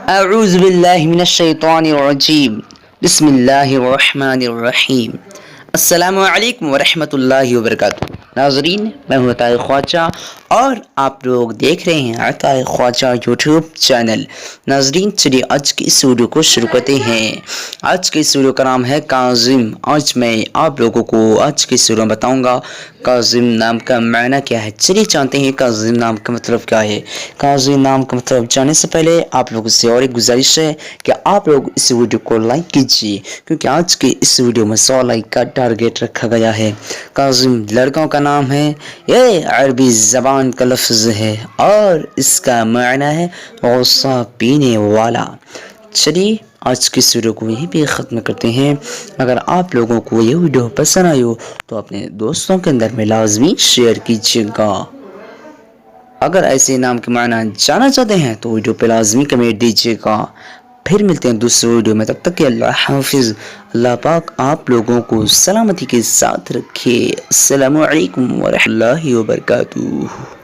اعوذ باللہ من الشیطان الرجیم بسم اللہ الرحمن الرحیم السلام علیکم ورحمۃ اللہ وبرکاتہ۔ ناظرین، میں ہوں عطائے خواجہ اور آپ لوگ دیکھ رہے ہیں عطائے خواجہ یوٹیوب چینل۔ ناظرین، چلیے آج کی اس ویڈیو کو شروع کرتے ہیں۔ آج کی اس ویڈیو کا نام ہے کاظم۔ آج میں آپ لوگوں کو آج کی اس ویڈیو میں بتاؤں گا کاظم نام کا معنی کیا ہے۔ چلیے جانتے ہیں کاظم نام کا مطلب کیا ہے۔ کاظم نام کا مطلب جاننے سے پہلے آپ لوگوں سے اور ایک گزارش ہے کہ آپ لوگ اس ویڈیو کو لائک کیجیے، کیونکہ آج کی اس ویڈیو میں 100 لائک کا ٹارگیٹ رکھا گیا ہے۔ کاظم لڑکوں کا نام ہے، یہ عربی زبان کا لفظ ہے اور اس کا معنی ہے غصہ پینے والا۔ چلیے آج کی اس ویڈیو کو یہیں پہ ختم کرتے ہیں۔ اگر آپ لوگوں کو یہ ویڈیو پسند آئی ہو تو اپنے دوستوں کے اندر میں لازمی شیئر کیجیے گا۔ اگر ایسے نام کے معنی جانا چاہتے ہیں تو ویڈیو پہ لازمی کمنٹ دیجیے گا۔ پھر ملتے ہیں دوسرے ویڈیو میں، تب تک کہ اللہ حافظ۔ اللہ پاک آپ لوگوں کو سلامتی کے ساتھ رکھے۔ السلام علیکم ورحمۃ اللہ وبرکاتہ۔